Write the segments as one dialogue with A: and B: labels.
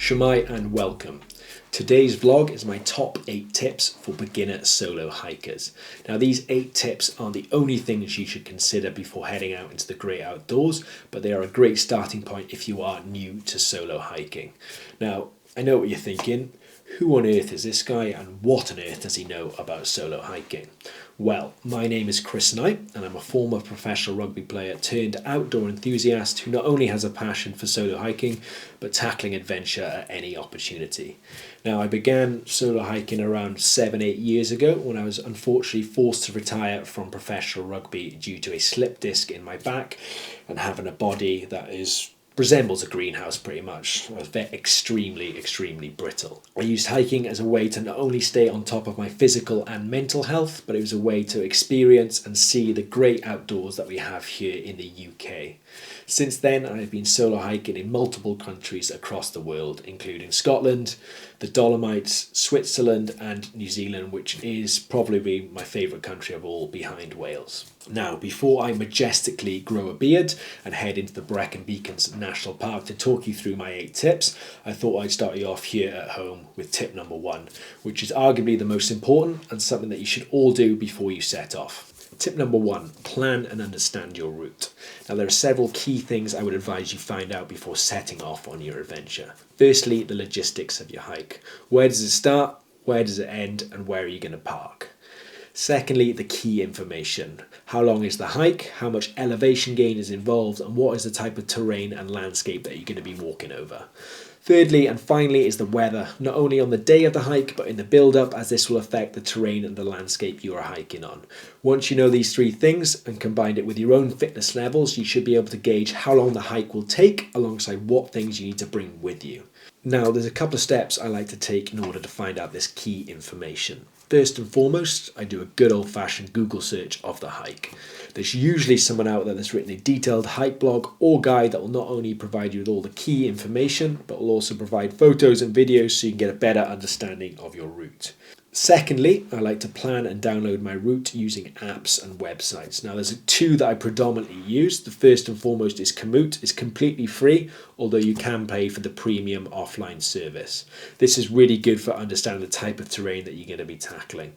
A: Shemai and welcome. Today's vlog is my top 8 tips for beginner solo hikers. Now these 8 tips aren't the only things you should consider before heading out into the great outdoors, but they are a great starting point if you are new to solo hiking. Now I know what you're thinking, who on earth is this guy and what on earth does he know about solo hiking? Well, my name is Chris Knight and I'm a former professional rugby player turned outdoor enthusiast who not only has a passion for solo hiking, but tackling adventure at any opportunity. Now, I began solo hiking around 7-8 years ago when I was unfortunately forced to retire from professional rugby due to a slip disc in my back and having a body that resembles a greenhouse pretty much. I was extremely brittle. I used hiking as a way to not only stay on top of my physical and mental health, but it was a way to experience and see the great outdoors that we have here in the UK. Since then, I've been solo hiking in multiple countries across the world, including Scotland, the Dolomites, Switzerland and New Zealand, which is probably my favourite country of all behind Wales. Now, before I majestically grow a beard and head into the Brecon Beacons National Park to talk you through my 8 tips, I thought I'd start you off here at home with tip number 1, which is arguably the most important and something that you should all do before you set off. Tip number 1, plan and understand your route. Now there are several key things I would advise you find out before setting off on your adventure. Firstly, the logistics of your hike. Where does it start? Where does it end? And where are you going to park? Secondly, the key information. How long is the hike? How much elevation gain is involved? And what is the type of terrain and landscape that you're going to be walking over? Thirdly and finally is the weather, not only on the day of the hike but in the build-up, as this will affect the terrain and the landscape you are hiking on. Once you know these 3 things and combine it with your own fitness levels, you should be able to gauge how long the hike will take alongside what things you need to bring with you. Now there's a couple of steps I like to take in order to find out this key information. First and foremost, I do a good old-fashioned Google search of the hike. There's usually someone out there that's written a detailed hike blog or guide that will not only provide you with all the key information, but will also provide photos and videos so you can get a better understanding of your route. Secondly, I like to plan and download my route using apps and websites. Now there's 2 that I predominantly use. The first and foremost is Komoot. It's completely free, although you can pay for the premium offline service. This is really good for understanding the type of terrain that you're going to be tackling.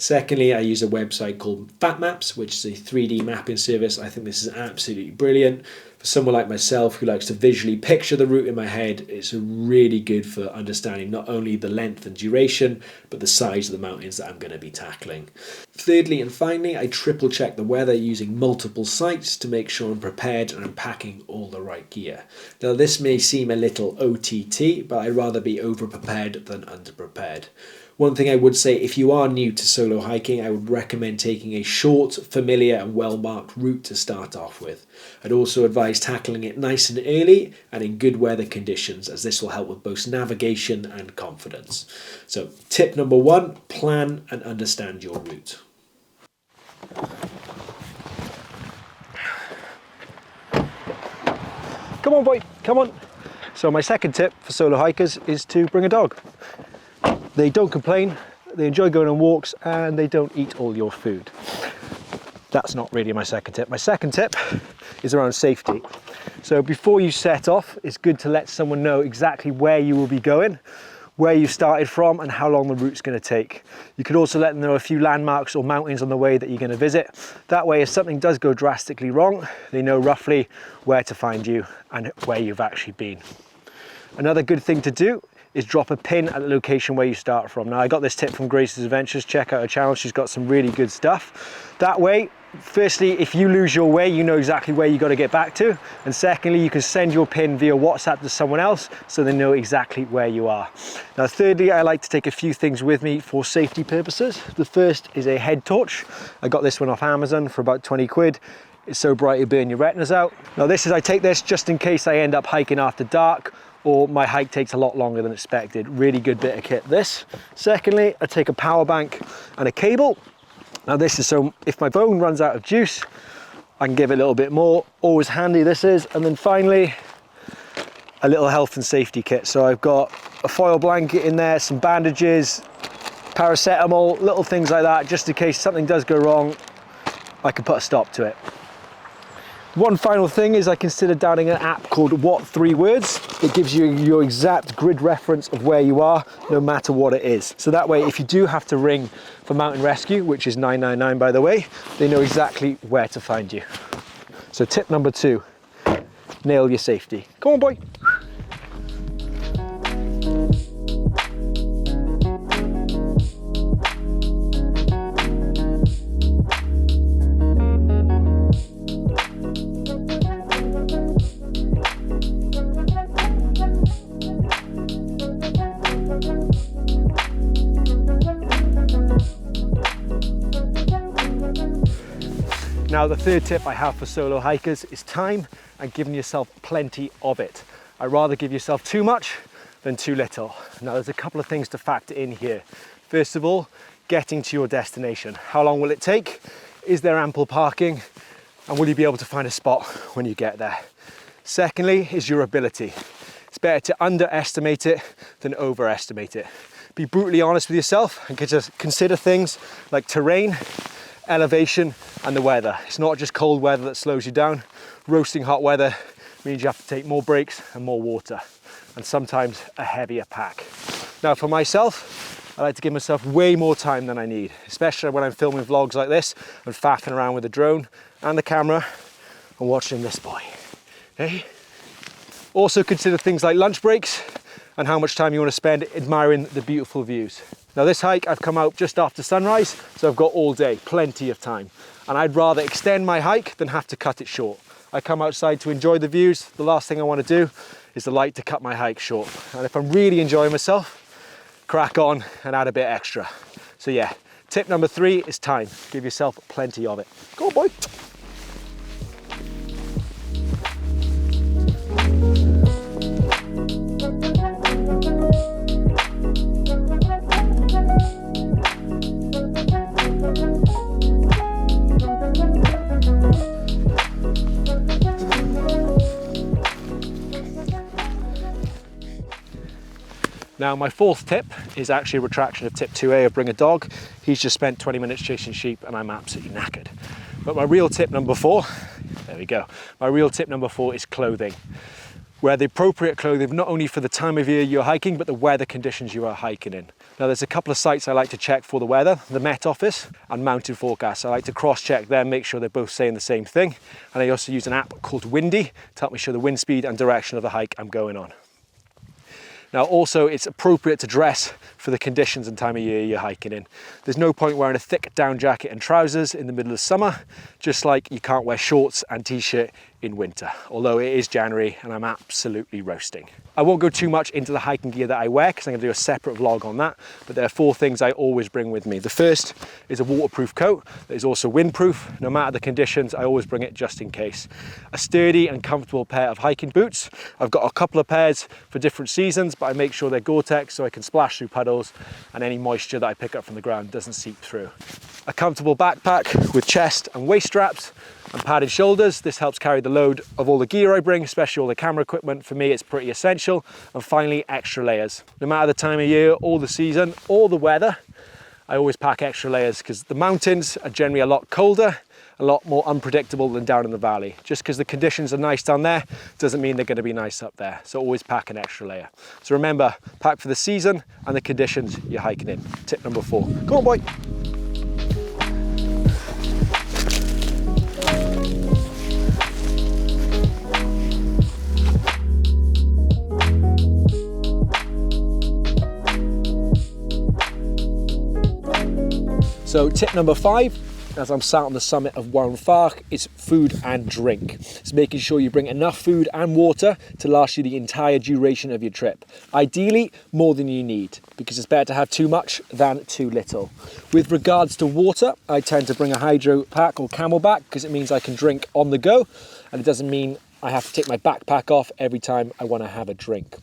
A: Secondly, I use a website called FatMaps, which is a 3D mapping service. I think this is absolutely brilliant. For someone like myself who likes to visually picture the route in my head, it's really good for understanding not only the length and duration, but the size of the mountains that I'm going to be tackling. Thirdly and finally, I triple check the weather using multiple sites to make sure I'm prepared and I'm packing all the right gear. Now this may seem a little OTT, but I'd rather be over-prepared than under-prepared. One thing I would say, if you are new to solo hiking, I would recommend taking a short, familiar and well-marked route to start off with. I'd also advise tackling it nice and early and in good weather conditions, as this will help with both navigation and confidence. So tip number 1, plan and understand your route. Come on boy, come on. So my second tip for solo hikers is to bring a dog. They don't complain, they enjoy going on walks, and they don't eat all your food. That's not really my second tip. My second tip is around safety. So before you set off, it's good to let someone know exactly where you will be going, where you started from, and how long the route's going to take. You could also let them know a few landmarks or mountains on the way that you're going to visit. That way, if something does go drastically wrong, they know roughly where to find you and where you've actually been. Another good thing to do is drop a pin at the location where you start from. Now I got this tip from Grace's Adventures. Check out her channel, she's got some really good stuff. That way, firstly, if you lose your way, you know exactly where you got to get back to, and secondly, you can send your pin via WhatsApp to someone else so they know exactly where you are. Now thirdly, I like to take a few things with me for safety purposes. The first is a head torch. I got this one off Amazon for about 20 quid. It's so bright it'll burn your retinas out. Now I take this just in case I end up hiking after dark or my hike takes a lot longer than expected. Really good bit of kit this. Secondly, I take a power bank and a cable. Now this is so if my phone runs out of juice, I can give it a little bit more. Always handy this is. And then finally, a little health and safety kit. So I've got a foil blanket in there, some bandages, paracetamol, little things like that, just in case something does go wrong, I can put a stop to it.
B: One final thing is I consider downloading an app called What 3 Words. It gives you your exact grid reference of where you are, no matter what it is. So that way, if you do have to ring for mountain rescue, which is 999 by the way, they know exactly where to find you. So tip number 2, nail your safety. Come on, boy. Now the third tip I have for solo hikers is time and giving yourself plenty of it. I'd rather give yourself too much than too little. Now there's a couple of things to factor in here. First of all, getting to your destination. How long will it take? Is there ample parking? And will you be able to find a spot when you get there? Secondly is your ability. It's better to underestimate it than overestimate it. Be brutally honest with yourself and just consider things like terrain, elevation and the weather. It's not just cold weather that slows you down. Roasting hot weather means you have to take more breaks and more water, and sometimes a heavier pack. Now for myself, I like to give myself way more time than I need, especially when I'm filming vlogs like this and faffing around with the drone and the camera and watching this boy. Okay? Also consider things like lunch breaks and how much time you want to spend admiring the beautiful views. Now this hike, I've come out just after sunrise, so I've got all day, plenty of time. And I'd rather extend my hike than have to cut it short. I come outside to enjoy the views. The last thing I want to do is to cut my hike short. And if I'm really enjoying myself, crack on and add a bit extra. So yeah, tip number 3 is time. Give yourself plenty of it. Go on, boy. Now my fourth tip is actually a retraction of tip 2A of bring a dog. He's just spent 20 minutes chasing sheep and I'm absolutely knackered. But my real tip number 4, there we go. My real tip number 4 is clothing. Wear the appropriate clothing, not only for the time of year you're hiking, but the weather conditions you are hiking in. Now there's a couple of sites I like to check for the weather, the Met Office and Mountain Forecast. I like to cross-check them, make sure they're both saying the same thing. And I also use an app called Windy to help me show the wind speed and direction of the hike I'm going on. Now also it's appropriate to dress for the conditions and time of year you're hiking in. There's no point wearing a thick down jacket and trousers in the middle of summer, just like you can't wear shorts and t-shirt in winter, although it is January and I'm absolutely roasting. I won't go too much into the hiking gear that I wear because I'm going to do a separate vlog on that, but there are 4 things I always bring with me. The first is a waterproof coat that is also windproof. No matter the conditions, I always bring it just in case. A sturdy and comfortable pair of hiking boots. I've got a couple of pairs for different seasons, but I make sure they're Gore-Tex so I can splash through puddles and any moisture that I pick up from the ground doesn't seep through. A comfortable backpack with chest and waist straps and padded shoulders. This helps carry the load of all the gear I bring, especially all the camera equipment. For me, it's pretty essential. And finally, extra layers. No matter the time of year or the season or the weather, I always pack extra layers because the mountains are generally a lot colder, a lot more unpredictable than down in the valley. Just because the conditions are nice down there doesn't mean they're going to be nice up there. So always pack an extra layer. So remember, pack for the season and the conditions you're hiking in. Tip number 4. Come on, boy. So tip number 5, as I'm sat on the summit of Warrenfark, is food and drink. It's making sure you bring enough food and water to last you the entire duration of your trip. Ideally, more than you need, because it's better to have too much than too little. With regards to water, I tend to bring a hydro pack or Camelback because it means I can drink on the go, and it doesn't mean I have to take my backpack off every time I want to have a drink.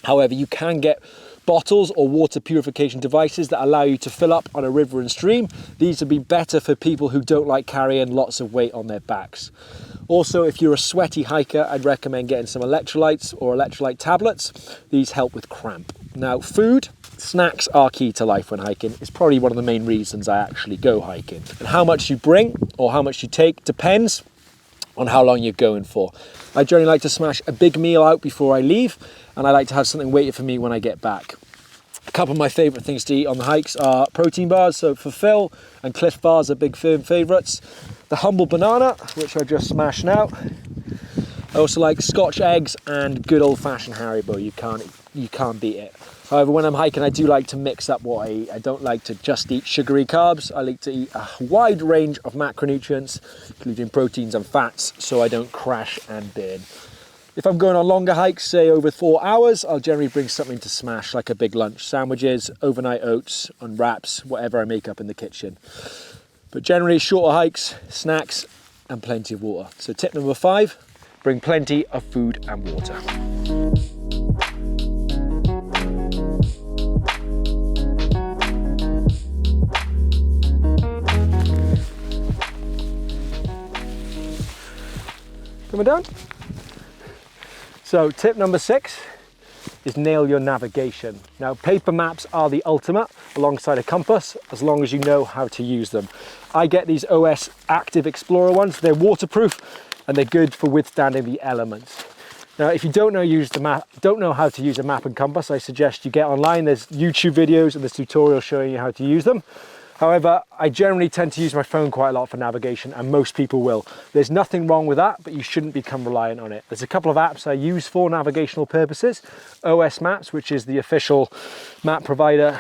B: However, you can get bottles or water purification devices that allow you to fill up on a river and stream. These would be better for people who don't like carrying lots of weight on their backs. Also, if you're a sweaty hiker, I'd recommend getting some electrolytes or electrolyte tablets. These help with cramp. Now, food, snacks are key to life when hiking. It's probably one of the main reasons I actually go hiking. And how much you bring or how much you take depends. on how long you're going for. I generally like to smash a big meal out before I leave, and I like to have something waiting for me when I get back. A couple of my favourite things to eat on the hikes are protein bars, so for Phil and Cliff bars are big firm favourites. The humble banana, which I just smashed now. I also like Scotch eggs and good old-fashioned Haribo. You can't beat it. However, when I'm hiking, I do like to mix up what I eat. I don't like to just eat sugary carbs. I like to eat a wide range of macronutrients, including proteins and fats, so I don't crash and burn. If I'm going on longer hikes, say over 4 hours, I'll generally bring something to smash, like a big lunch, sandwiches, overnight oats, and wraps, whatever I make up in the kitchen. But generally, shorter hikes, snacks, and plenty of water. So tip number 5, bring plenty of food and water. Coming down. So tip number 6 is nail your navigation. Now, paper maps are the ultimate alongside a compass, as long as you know how to use them. I get these OS Active Explorer ones. They're waterproof and they're good for withstanding the elements. Now, if you don't know how to use a map and compass, I suggest you get online. There's YouTube videos and there's tutorials showing you how to use them. However, I generally tend to use my phone quite a lot for navigation, and most people will. There's nothing wrong with that, but you shouldn't become reliant on it. There's a couple of apps I use for navigational purposes. OS Maps, which is the official map provider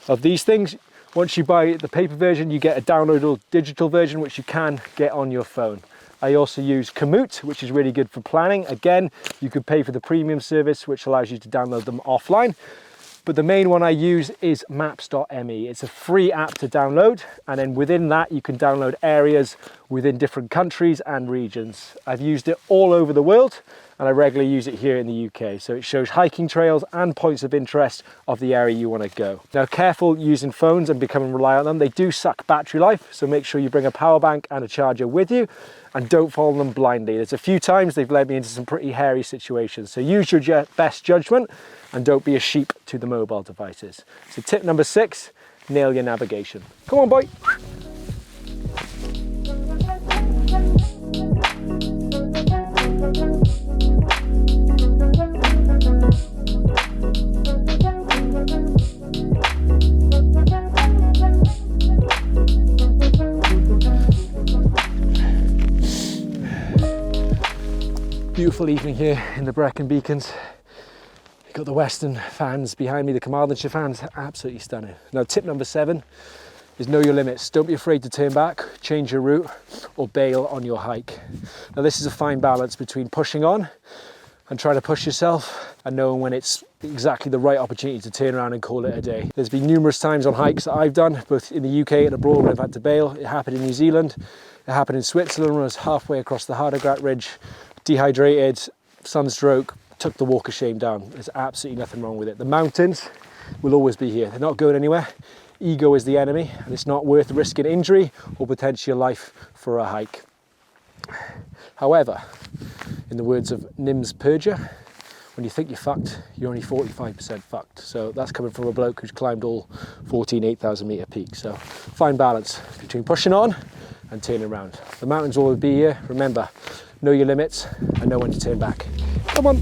B: of these things. Once you buy the paper version, you get a downloadable digital version, which you can get on your phone. I also use Komoot, which is really good for planning. Again, you could pay for the premium service, which allows you to download them offline. But the main one I use is maps.me. It's a free app to download, and then within that you can download areas within different countries and regions. I've used it all over the world, and I regularly use it here in the UK. So it shows hiking trails and points of interest of the area you want to go. Now, careful using phones and becoming reliant on them. They do suck battery life, so make sure you bring a power bank and a charger with you, and don't follow them blindly. There's a few times they've led me into some pretty hairy situations. So use your best judgment and don't be a sheep to the mobile devices. So tip number 6, nail your navigation. Come on, boy. Beautiful evening here in the Brecon Beacons. Got the Western fans behind me, the Carmarthenshire fans, absolutely stunning. Now, tip number 7 is know your limits. Don't be afraid to turn back, change your route, or bail on your hike. Now, this is a fine balance between pushing on and trying to push yourself and knowing when it's exactly the right opportunity to turn around and call it a day. There's been numerous times on hikes that I've done, both in the UK and abroad, when I've had to bail. It happened in New Zealand, it happened in Switzerland when I was halfway across the Hardegrat Ridge, dehydrated, sunstroke, took the walk of shame down. There's absolutely nothing wrong with it. The mountains will always be here. They're not going anywhere. Ego is the enemy, and it's not worth risking injury or potentially your life for a hike. However, in the words of Nim's Purger, when you think you're fucked, you're only 45% fucked. So that's coming from a bloke who's climbed all 14 8,000 metre peaks. So fine balance between pushing on and turning around. The mountains will always be here. Remember, know your limits and know when to turn back. Come on.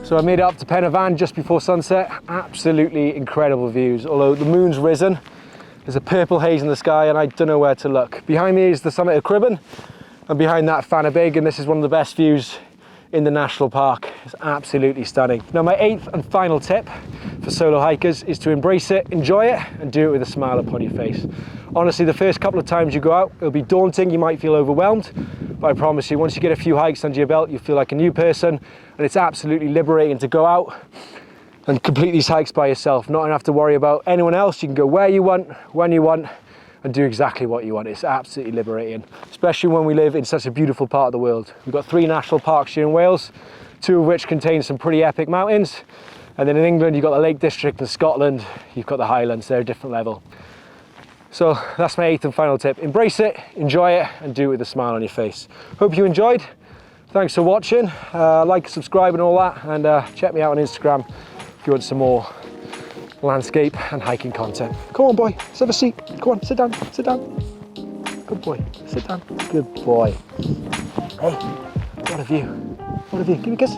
B: So I made it up to Pen y Fan just before sunset. Absolutely incredible views. Although the moon's risen, there's a purple haze in the sky and I don't know where to look. Behind me is the summit of Cribben, and behind that Fanabig, and this is one of the best views in the national park. It's absolutely stunning. Now, my 8th and final tip for solo hikers is to embrace it, enjoy it, and do it with a smile upon your face. Honestly, the first couple of times you go out, it'll be daunting, you might feel overwhelmed, but I promise you, once you get a few hikes under your belt, you feel like a new person, and it's absolutely liberating to go out and complete these hikes by yourself, not have to worry about anyone else. You can go where you want, when you want, and do exactly what you want. It's absolutely liberating, especially when we live in such a beautiful part of the world. We've got 3 national parks here in Wales, 2 of which contain some pretty epic mountains. And then in England, you've got the Lake District, and Scotland, you've got the Highlands. They're a different level. So that's my 8th and final tip. Embrace it, enjoy it, and do it with a smile on your face. Hope you enjoyed. Thanks for watching. Like, subscribe and all that, and check me out on Instagram if you want some more landscape and hiking content. Come on, boy, let's have a seat. Come on, sit down, sit down. Good boy, sit down. Good boy. Hey, what have you? What have you? Give me a kiss.